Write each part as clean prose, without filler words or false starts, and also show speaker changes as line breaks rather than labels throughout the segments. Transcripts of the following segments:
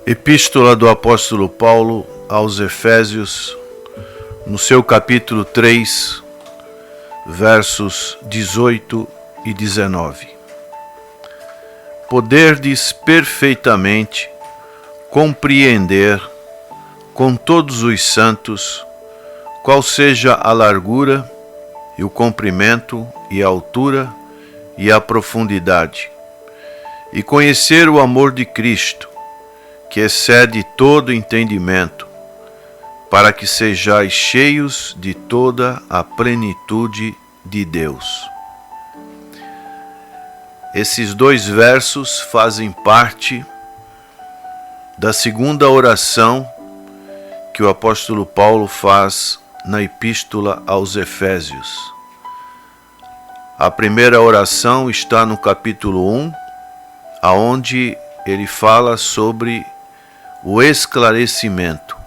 Epístola do apóstolo Paulo aos Efésios, no seu capítulo 3, versos 18 e 19. Poderdes perfeitamente compreender com todos os santos qual seja a largura e o comprimento e a altura e a profundidade, e conhecer o amor de Cristo, que excede todo entendimento, para que sejais cheios de toda a plenitude de Deus. Esses dois versos fazem parte da segunda oração que o apóstolo Paulo faz na Epístola aos Efésios. A primeira oração está no capítulo 1, aonde ele fala sobre o esclarecimento.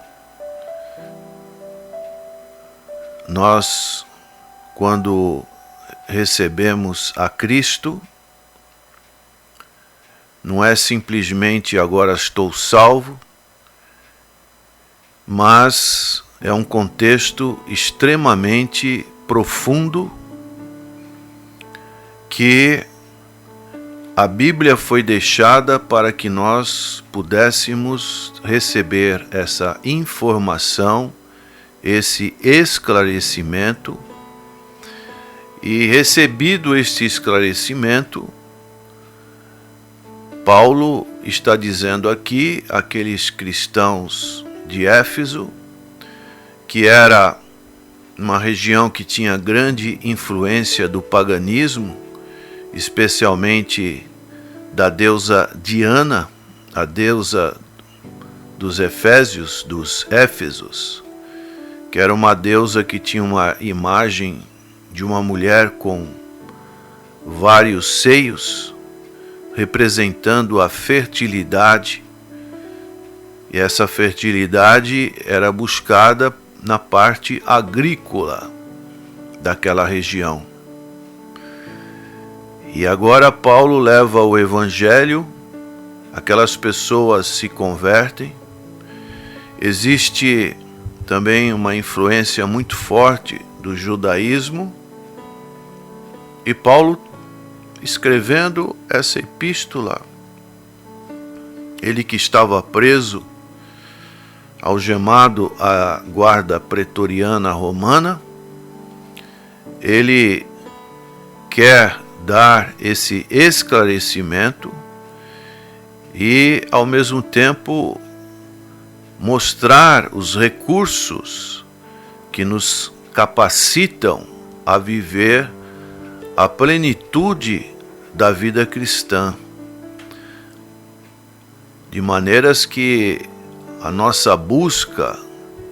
Nós, quando recebemos a Cristo, não é simplesmente agora estou salvo, mas é um contexto extremamente profundo que a Bíblia foi deixada para que nós pudéssemos receber essa informação, esse esclarecimento, e recebido este esclarecimento, Paulo está dizendo aqui àqueles cristãos de Éfeso, que era uma região que tinha grande influência do paganismo, especialmente da deusa Diana, a deusa dos Efésios, dos Éfesos, que era uma deusa que tinha uma imagem de uma mulher com vários seios, representando a fertilidade, e essa fertilidade era buscada na parte agrícola daquela região. E agora Paulo leva o evangelho, aquelas pessoas se convertem. Existe também uma influência muito forte do judaísmo. E Paulo, escrevendo essa epístola, ele que estava preso, algemado à guarda pretoriana romana, ele quer dar esse esclarecimento e, ao mesmo tempo, mostrar os recursos que nos capacitam a viver a plenitude da vida cristã, de maneiras que a nossa busca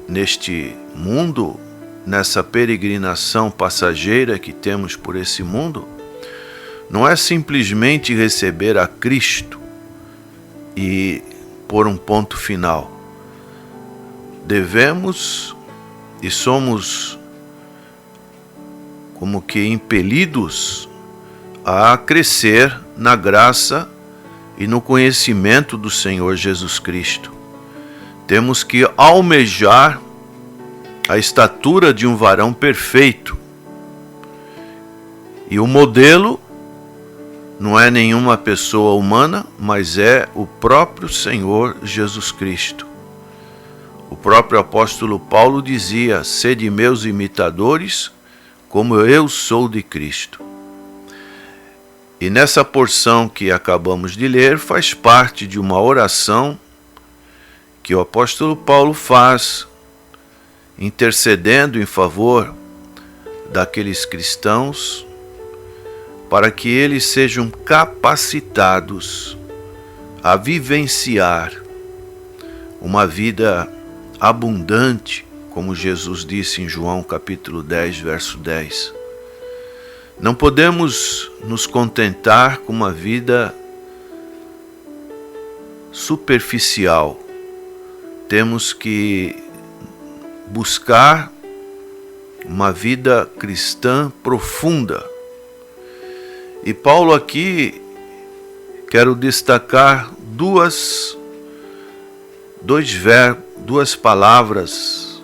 neste mundo, nessa peregrinação passageira que temos por esse mundo, não é simplesmente receber a Cristo e pôr um ponto final. Devemos e somos como que impelidos a crescer na graça e no conhecimento do Senhor Jesus Cristo. Temos que almejar a estatura de um varão perfeito. E o modelo não é nenhuma pessoa humana, mas é o próprio Senhor Jesus Cristo. O próprio apóstolo Paulo dizia: sede meus imitadores, como eu sou de Cristo. E nessa porção que acabamos de ler, faz parte de uma oração que o apóstolo Paulo faz, intercedendo em favor daqueles cristãos, para que eles sejam capacitados a vivenciar uma vida abundante, como Jesus disse em João capítulo 10, verso 10. Não podemos nos contentar com uma vida superficial. Temos que buscar uma vida cristã profunda. E Paulo aqui, quero destacar duas duas palavras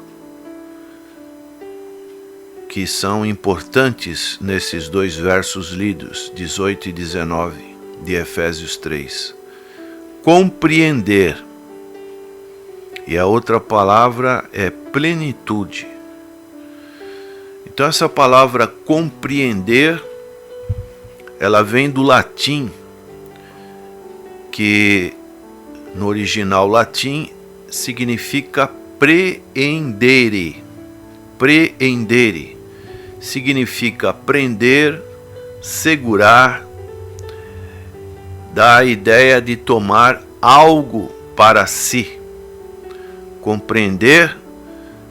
que são importantes nesses dois versos lidos, 18 e 19, de Efésios 3. Compreender. E a outra palavra é plenitude. Então essa palavra compreender, ela vem do latim, que no original latim significa prehendere. Prehendere significa prender, segurar, dá a ideia de tomar algo para si. Compreender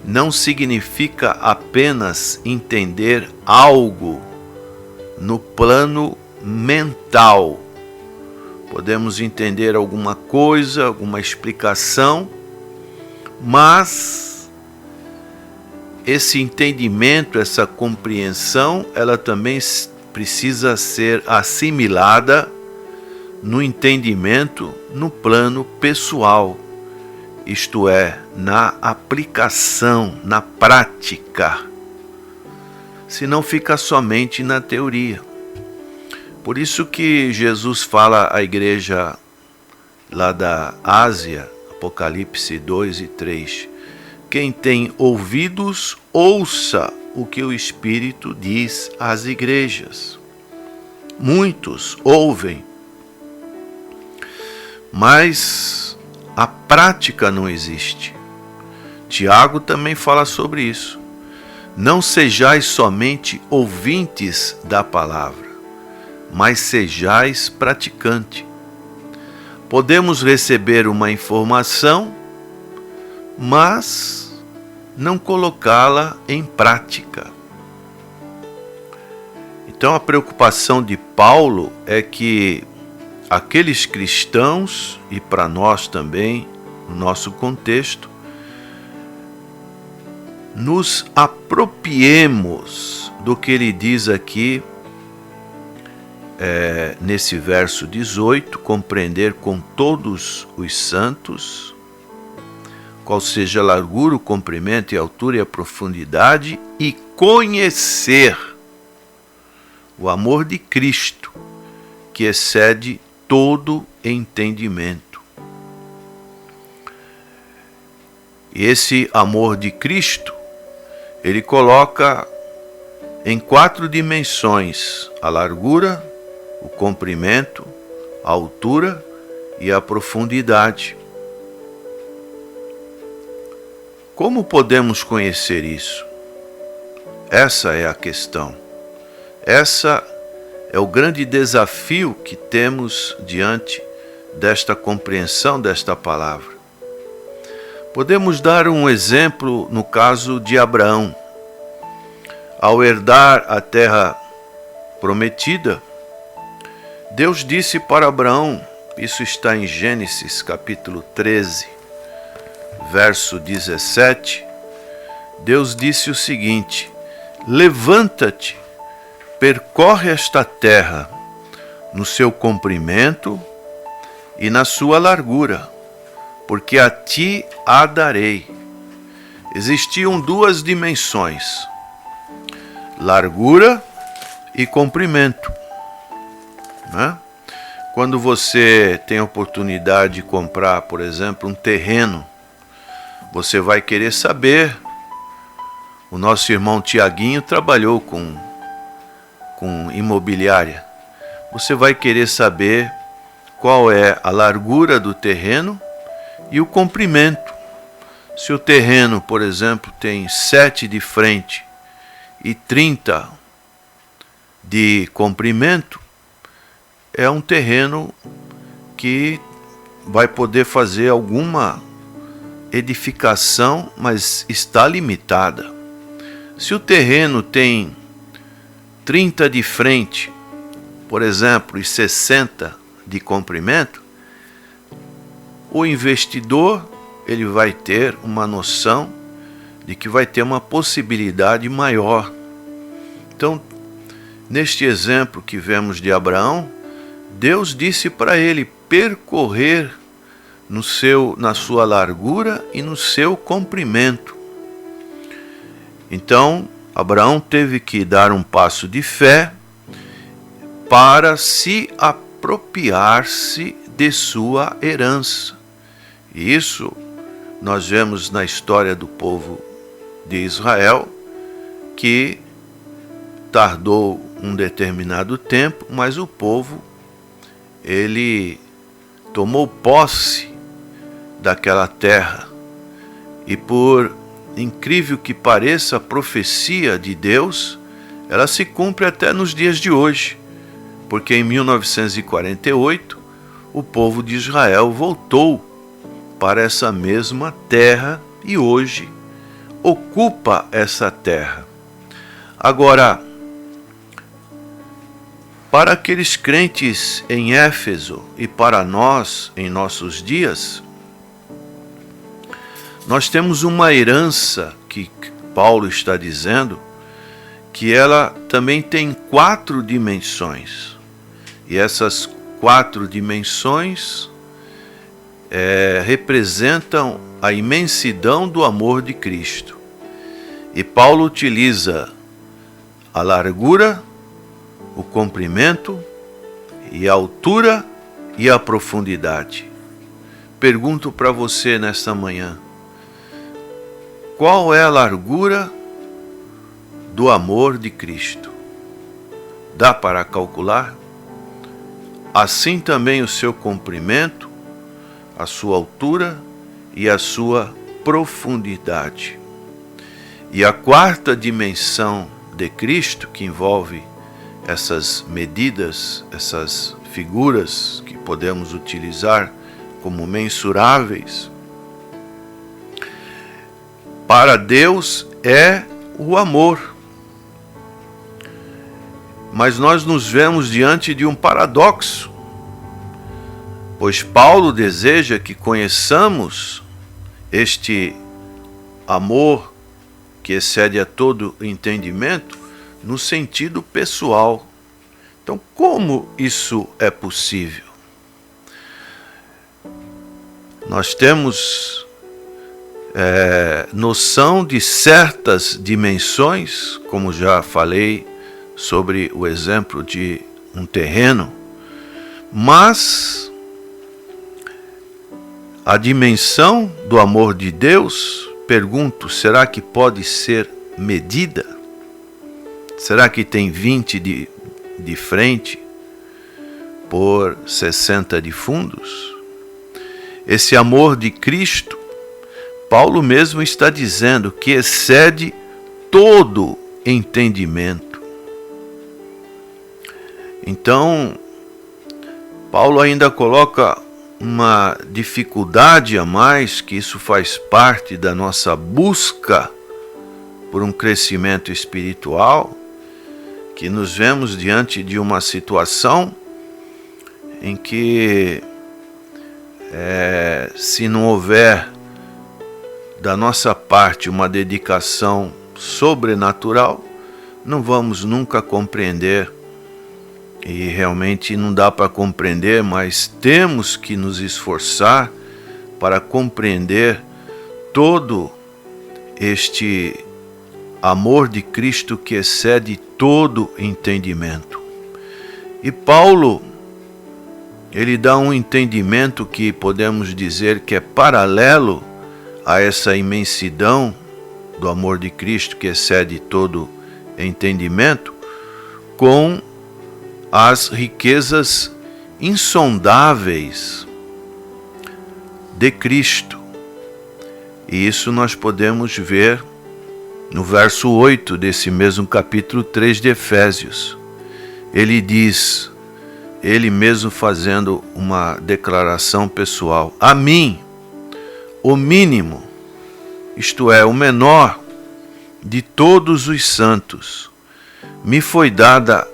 não significa apenas entender algo no plano mental. Podemos entender alguma coisa, alguma explicação, mas esse entendimento, essa compreensão, ela também precisa ser assimilada no entendimento no plano pessoal, isto é, na aplicação, na prática. Senão fica somente na teoria. Por isso que Jesus fala à igreja lá da Ásia, Apocalipse 2 e 3, quem tem ouvidos, ouça o que o Espírito diz às igrejas. Muitos ouvem, mas a prática não existe. Tiago também fala sobre isso. Não sejais somente ouvintes da palavra, mas sejais praticante. Podemos receber uma informação, mas não colocá-la em prática. Então a preocupação de Paulo é que aqueles cristãos, e para nós também, no nosso contexto, nos apropriemos do que ele diz aqui, nesse verso 18, compreender com todos os santos, qual seja a largura, o comprimento e a altura e a profundidade, e conhecer o amor de Cristo, que excede todo entendimento. E esse amor de Cristo, ele coloca em 4 dimensões: a largura, o comprimento, a altura e a profundidade. Como podemos conhecer isso? Essa é a questão. Essa é o grande desafio que temos diante desta compreensão desta palavra. Podemos dar um exemplo no caso de Abraão. Ao herdar a terra prometida, Deus disse para Abraão, isso está em Gênesis capítulo 13, verso 17, Deus disse o seguinte: levanta-te, percorre esta terra no seu comprimento e na sua largura, porque a ti a darei. Existiam 2 dimensões, largura e comprimento. Né? Quando você tem a oportunidade de comprar, por exemplo, um terreno, você vai querer saber. O nosso irmão Tiaguinho trabalhou com imobiliária. Você vai querer saber qual é a largura do terreno e o comprimento. Se o terreno, por exemplo, tem 7 de frente e 30 de comprimento, é um terreno que vai poder fazer alguma edificação, mas está limitada. Se o terreno tem 30 de frente, por exemplo, e 60 de comprimento, o investidor ele vai ter uma noção de que vai ter uma possibilidade maior. Então, neste exemplo que vemos de Abraão, Deus disse para ele percorrer na sua largura e no seu comprimento. Então, Abraão teve que dar um passo de fé para se apropriar-se de sua herança. E isso nós vemos na história do povo de Israel, que tardou um determinado tempo, mas o povo, ele tomou posse daquela terra. E por incrível que pareça, a profecia de Deus, ela se cumpre até nos dias de hoje, porque em 1948 o povo de Israel voltou para essa mesma terra e hoje ocupa essa terra. Agora, para aqueles crentes em Éfeso e para nós em nossos dias, nós temos uma herança que Paulo está dizendo que ela também tem 4 dimensões. E essas 4 dimensões representam a imensidão do amor de Cristo. E Paulo utiliza a largura, o comprimento e a altura e a profundidade. Pergunto para você nesta manhã: qual é a largura do amor de Cristo? Dá para calcular? Assim também o seu comprimento, a sua altura e a sua profundidade. E a 4ª dimensão de Cristo, que envolve essas medidas, essas figuras que podemos utilizar como mensuráveis, para Deus é o amor. Mas nós nos vemos diante de um paradoxo, pois Paulo deseja que conheçamos este amor que excede a todo entendimento no sentido pessoal. Então, como isso é possível? Nós temos noção de certas dimensões, como já falei sobre o exemplo de um terreno, mas a dimensão do amor de Deus, pergunto, será que pode ser medida? Será que tem 20 de frente por 60 de fundos? Esse amor de Cristo, Paulo mesmo está dizendo que excede todo entendimento. Então, Paulo ainda coloca uma dificuldade a mais, que isso faz parte da nossa busca por um crescimento espiritual, que nos vemos diante de uma situação em que, se não houver da nossa parte uma dedicação sobrenatural, não vamos nunca compreender. E realmente não dá para compreender, mas temos que nos esforçar para compreender todo este amor de Cristo que excede todo entendimento. E Paulo, ele dá um entendimento que podemos dizer que é paralelo a essa imensidão do amor de Cristo que excede todo entendimento, com as riquezas insondáveis de Cristo. E isso nós podemos ver no verso 8 desse mesmo capítulo 3 de Efésios. Ele diz, ele mesmo fazendo uma declaração pessoal: a mim, o mínimo, isto é, o menor de todos os santos, me foi dada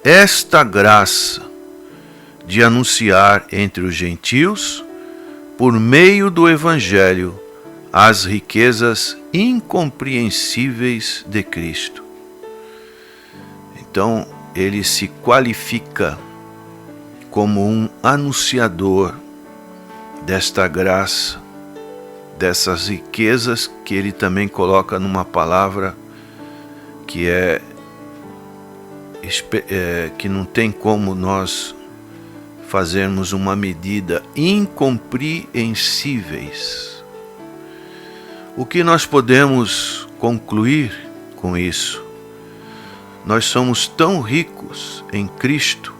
esta graça de anunciar entre os gentios, por meio do Evangelho, as riquezas incompreensíveis de Cristo. Então, ele se qualifica como um anunciador desta graça, dessas riquezas que ele também coloca numa palavra que que não tem como nós fazermos uma medida, incompreensíveis. O que nós podemos concluir com isso? Nós somos tão ricos em Cristo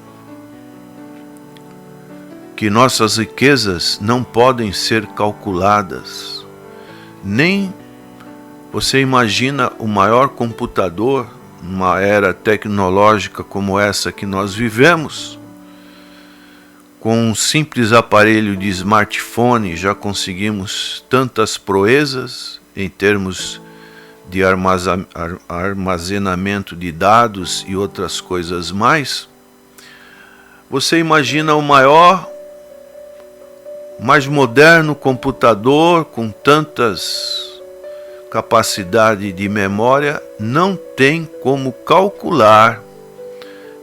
que nossas riquezas não podem ser calculadas. Nem você imagina o maior computador, numa era tecnológica como essa que nós vivemos, com um simples aparelho de smartphone já conseguimos tantas proezas em termos de armazenamento de dados e outras coisas mais. Você imagina o mais moderno computador com tantas capacidade de memória, não tem como calcular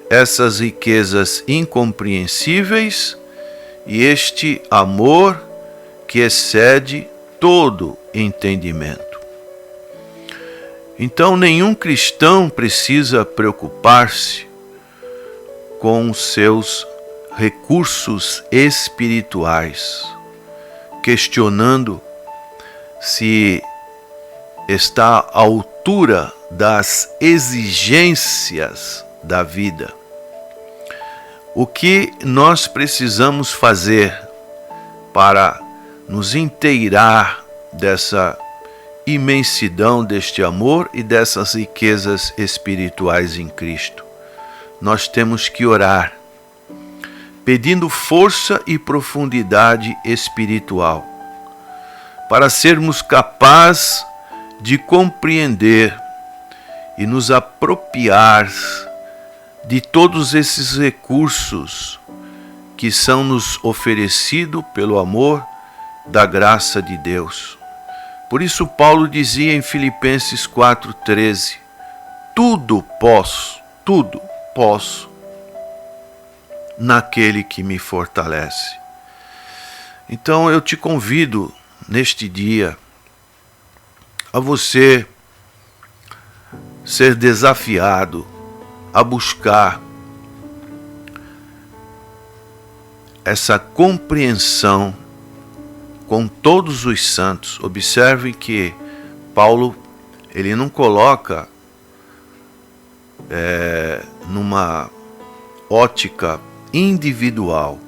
essas riquezas incompreensíveis e este amor que excede todo entendimento. Então, nenhum cristão precisa preocupar-se com os seus recursos espirituais, questionando se está à altura das exigências da vida. O que nós precisamos fazer para nos inteirar dessa imensidão deste amor e dessas riquezas espirituais em Cristo? Nós temos que orar, pedindo força e profundidade espiritual, para sermos capazes de compreender e nos apropriar de todos esses recursos que são nos oferecidos pelo amor da graça de Deus. Por isso Paulo dizia em Filipenses 4,13: tudo posso naquele que me fortalece. Então eu te convido neste dia a você ser desafiado a buscar essa compreensão com todos os santos. Observe que Paulo, ele não coloca numa ótica individual,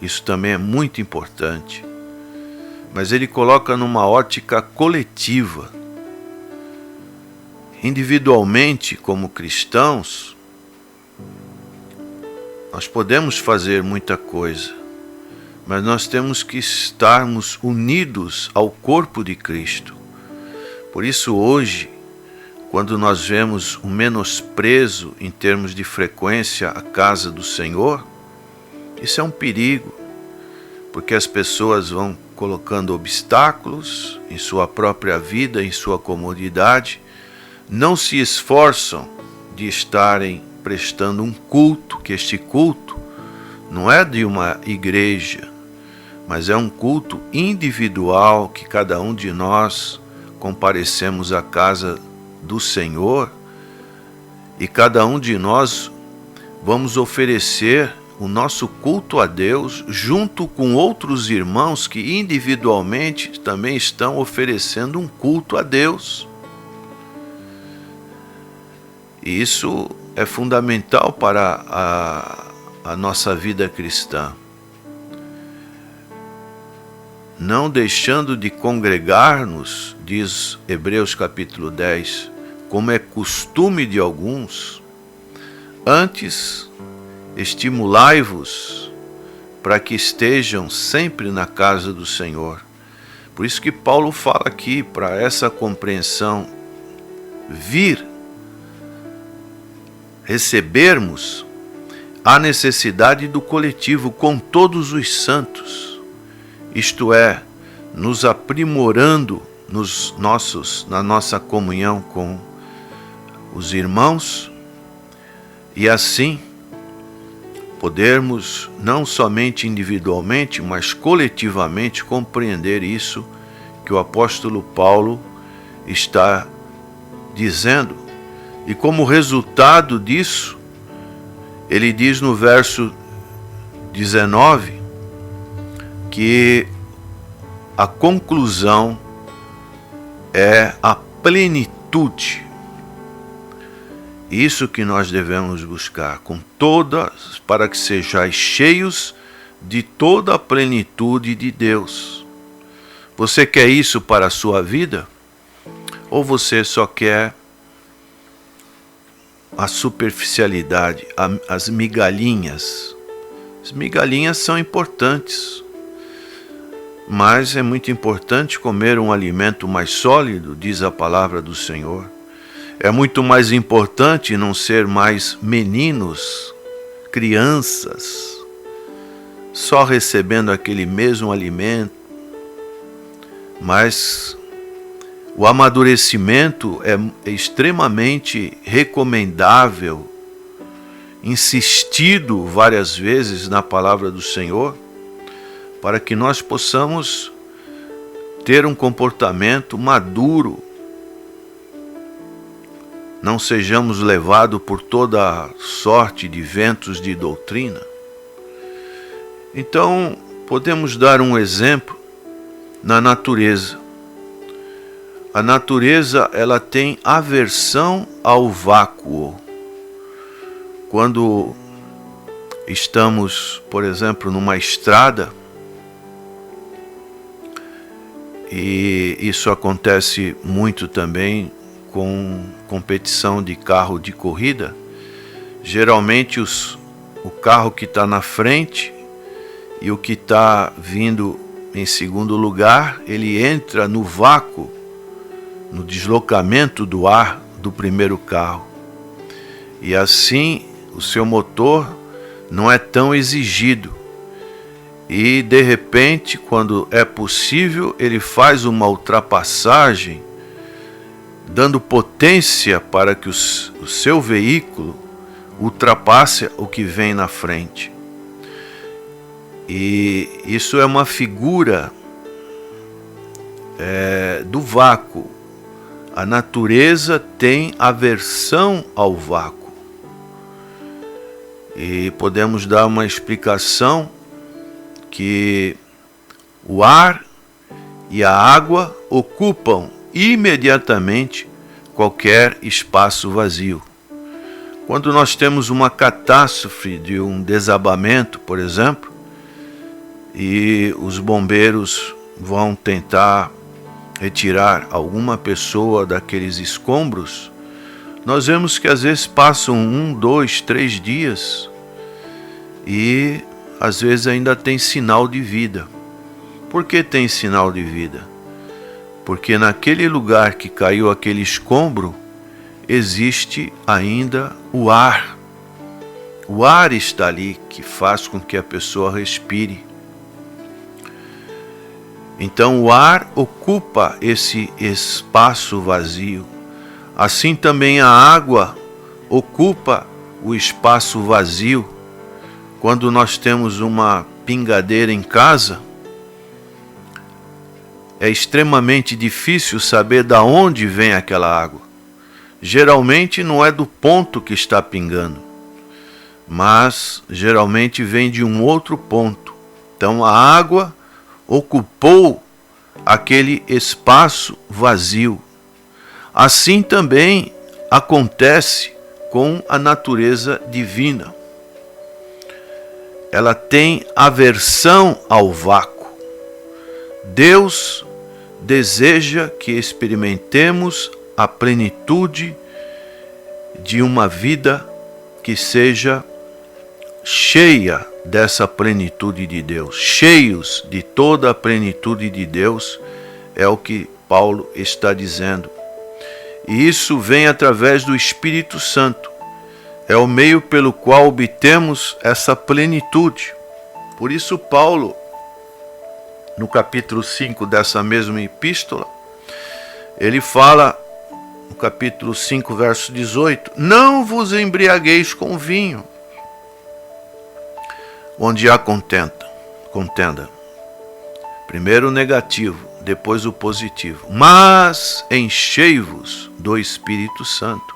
isso também é muito importante, mas ele coloca numa ótica coletiva. Individualmente, como cristãos, nós podemos fazer muita coisa, mas nós temos que estarmos unidos ao corpo de Cristo. Por isso hoje, quando nós vemos um menosprezo em termos de frequência à casa do Senhor, isso é um perigo, porque as pessoas vão colocando obstáculos em sua própria vida, em sua comodidade, não se esforçam de estarem prestando um culto, que este culto não é de uma igreja, mas é um culto individual que cada um de nós comparecemos à casa do Senhor e cada um de nós vamos oferecer o nosso culto a Deus junto com outros irmãos que individualmente também estão oferecendo um culto a Deus. E isso é fundamental para a nossa vida cristã. Não deixando de congregar-nos, diz Hebreus capítulo 10, como é costume de alguns, antes estimulai-vos para que estejam sempre na casa do Senhor. Por isso que Paulo fala aqui, para essa compreensão vir, recebermos a necessidade do coletivo com todos os santos, isto é, nos aprimorando na nossa comunhão com os irmãos, e assim podermos não somente individualmente, mas coletivamente compreender isso que o apóstolo Paulo está dizendo. E como resultado disso, ele diz no verso 19 que a conclusão é a plenitude. Isso que nós devemos buscar com todas, para que sejais cheios de toda a plenitude de Deus. Você quer isso para a sua vida? Ou você só quer a superficialidade, as migalhinhas? As migalhinhas são importantes, mas é muito importante comer um alimento mais sólido, diz a palavra do Senhor. É muito mais importante não ser mais meninos, crianças, só recebendo aquele mesmo alimento, mas o amadurecimento é extremamente recomendável, insistido várias vezes na palavra do Senhor, para que nós possamos ter um comportamento maduro, não sejamos levados por toda sorte de ventos de doutrina. Então, podemos dar um exemplo na natureza. A natureza, ela tem aversão ao vácuo. Quando estamos, por exemplo, numa estrada, e isso acontece muito também com competição de carro de corrida, geralmente o carro que está na frente e o que está vindo em segundo lugar, ele entra no vácuo, no deslocamento do ar do primeiro carro. E assim o seu motor não é tão exigido. E de repente, quando é possível, ele faz uma ultrapassagem, dando potência para que o seu veículo ultrapasse o que vem na frente. E isso é uma figura do vácuo. A natureza tem aversão ao vácuo. E podemos dar uma explicação que o ar e a água ocupam imediatamente qualquer espaço vazio. Quando nós temos uma catástrofe de um desabamento, por exemplo, e os bombeiros vão tentar retirar alguma pessoa daqueles escombros, nós vemos que às vezes passam 1, 2, 3 dias e às vezes ainda tem sinal de vida. Por que tem sinal de vida? Porque naquele lugar que caiu aquele escombro, existe ainda o ar. O ar está ali que faz com que a pessoa respire. Então o ar ocupa esse espaço vazio. Assim também a água ocupa o espaço vazio. Quando nós temos uma pingadeira em casa, é extremamente difícil saber de onde vem aquela água. Geralmente não é do ponto que está pingando, mas geralmente vem de um outro ponto. Então a água ocupou aquele espaço vazio. Assim também acontece com a natureza divina. Ela tem aversão ao vácuo. Deus deseja que experimentemos a plenitude de uma vida que seja cheia dessa plenitude de Deus, cheios de toda a plenitude de Deus, é o que Paulo está dizendo. E isso vem através do Espírito Santo. É o meio pelo qual obtemos essa plenitude. Por isso Paulo, no capítulo 5 dessa mesma epístola, ele fala, no capítulo 5, verso 18, não vos embriagueis com vinho, onde há contenda. Primeiro o negativo, depois o positivo. Mas enchei-vos do Espírito Santo.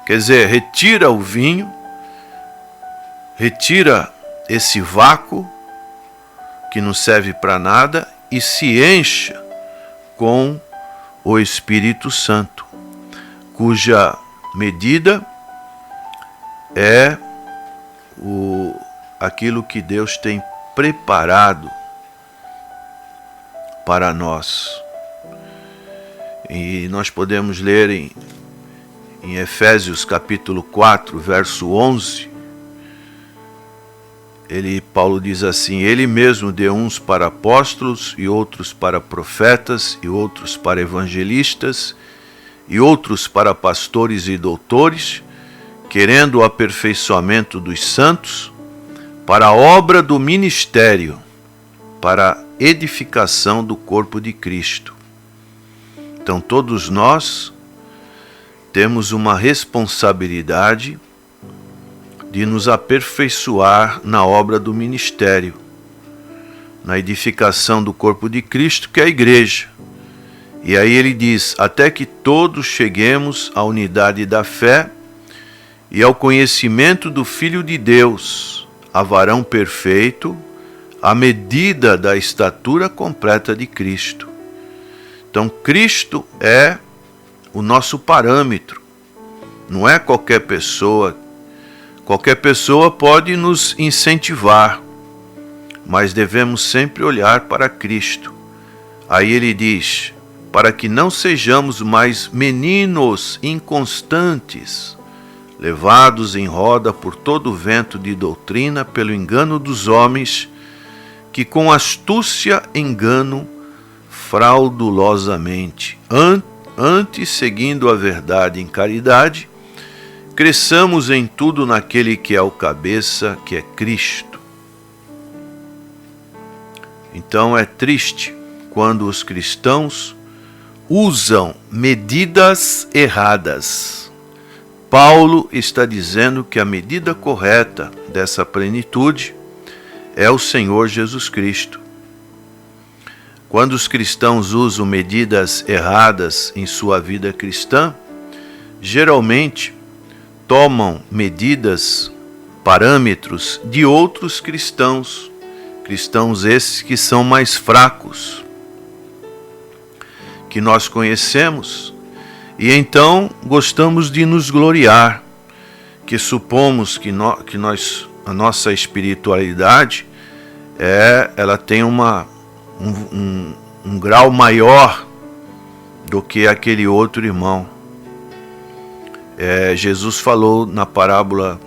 Quer dizer, retira o vinho, retira esse vácuo que não serve para nada e se encha com o Espírito Santo, cuja medida é aquilo que Deus tem preparado para nós. E nós podemos ler em Efésios capítulo 4, verso 11, Paulo diz assim: Ele mesmo deu uns para apóstolos, e outros para profetas, e outros para evangelistas, e outros para pastores e doutores, querendo o aperfeiçoamento dos santos, para a obra do ministério, para a edificação do corpo de Cristo. Então todos nós temos uma responsabilidade de nos aperfeiçoar na obra do ministério, na edificação do corpo de Cristo, que é a igreja. E aí ele diz: até que todos cheguemos à unidade da fé e ao conhecimento do Filho de Deus, a varão perfeito, à medida da estatura completa de Cristo. Então Cristo é o nosso parâmetro, não é qualquer pessoa. Qualquer pessoa pode nos incentivar, mas devemos sempre olhar para Cristo. Aí ele diz: para que não sejamos mais meninos inconstantes, levados em roda por todo o vento de doutrina, pelo engano dos homens, que com astúcia enganam fraudulosamente. Antes, seguindo a verdade em caridade, cresçamos em tudo naquele que é o cabeça, que é Cristo. Então é triste quando os cristãos usam medidas erradas. Paulo está dizendo que a medida correta dessa plenitude é o Senhor Jesus Cristo. Quando os cristãos usam medidas erradas em sua vida cristã, geralmente tomam medidas, parâmetros de outros cristãos, cristãos esses que são mais fracos, que nós conhecemos, e então gostamos de nos gloriar, que supomos que a nossa espiritualidade ela tem um grau maior do que aquele outro irmão. Jesus falou na parábola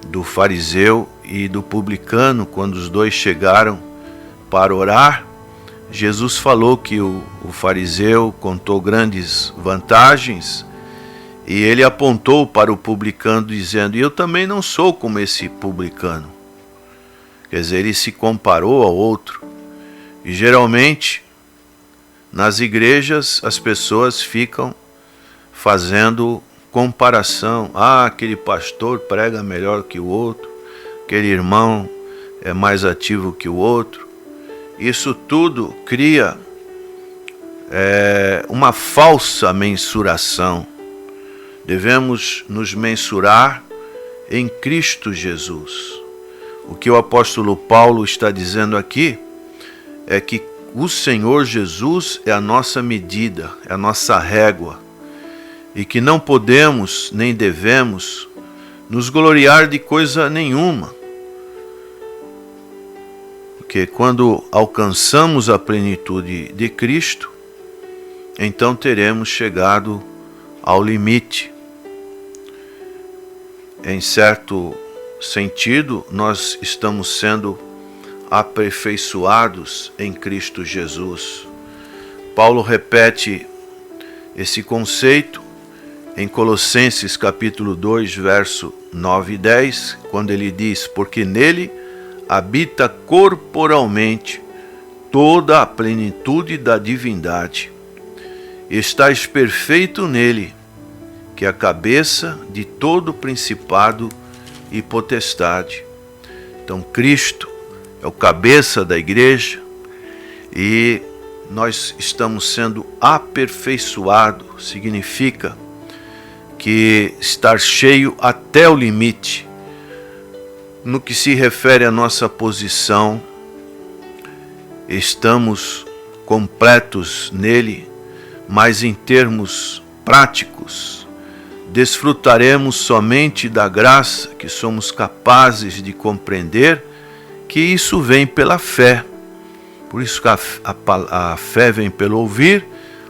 do fariseu e do publicano, quando os dois chegaram para orar. Jesus falou que o fariseu contou grandes vantagens e ele apontou para o publicano dizendo: eu também não sou como esse publicano. Quer dizer, ele se comparou ao outro. E geralmente nas igrejas as pessoas ficam fazendo comparação. Aquele pastor prega melhor que o outro, aquele irmão é mais ativo que o outro. Isso tudo cria uma falsa mensuração. Devemos nos mensurar em Cristo Jesus. O que o apóstolo Paulo está dizendo aqui é que o Senhor Jesus é a nossa medida, é a nossa régua, e que não podemos nem devemos nos gloriar de coisa nenhuma. Porque quando alcançamos a plenitude de Cristo, então teremos chegado ao limite. Em certo sentido, nós estamos sendo aperfeiçoados em Cristo Jesus. Paulo repete esse conceito em Colossenses capítulo 2, verso 9 e 10, quando ele diz: porque nele habita corporalmente toda a plenitude da divindade. Estais perfeito nele, que é a cabeça de todo principado e potestade. Então Cristo é o cabeça da igreja e nós estamos sendo aperfeiçoados. Significa que estar cheio até o limite. No que se refere à nossa posição, estamos completos nele, mas em termos práticos, desfrutaremos somente da graça que somos capazes de compreender, que isso vem pela fé. Por isso que a fé vem pelo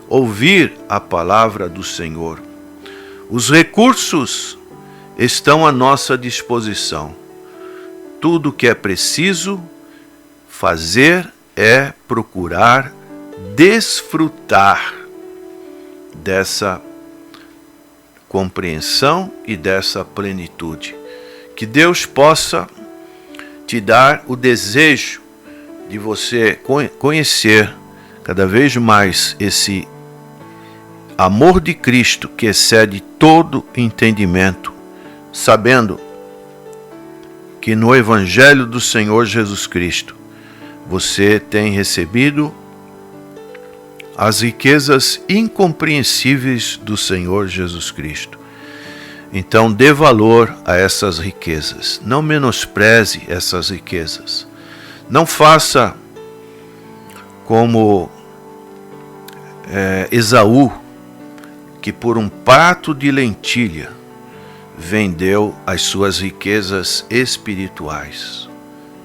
ouvir a palavra do Senhor. Os recursos estão à nossa disposição. Tudo que é preciso fazer é procurar desfrutar dessa compreensão e dessa plenitude. Que Deus possa te dar o desejo de você conhecer cada vez mais esse amor de Cristo que excede todo entendimento, sabendo que no Evangelho do Senhor Jesus Cristo você tem recebido as riquezas incompreensíveis do Senhor Jesus Cristo. Então dê valor a essas riquezas, não menospreze essas riquezas. Não faça como Esaú, que por um prato de lentilha vendeu as suas riquezas espirituais.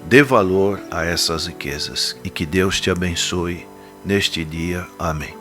Dê valor a essas riquezas e que Deus te abençoe neste dia. Amém.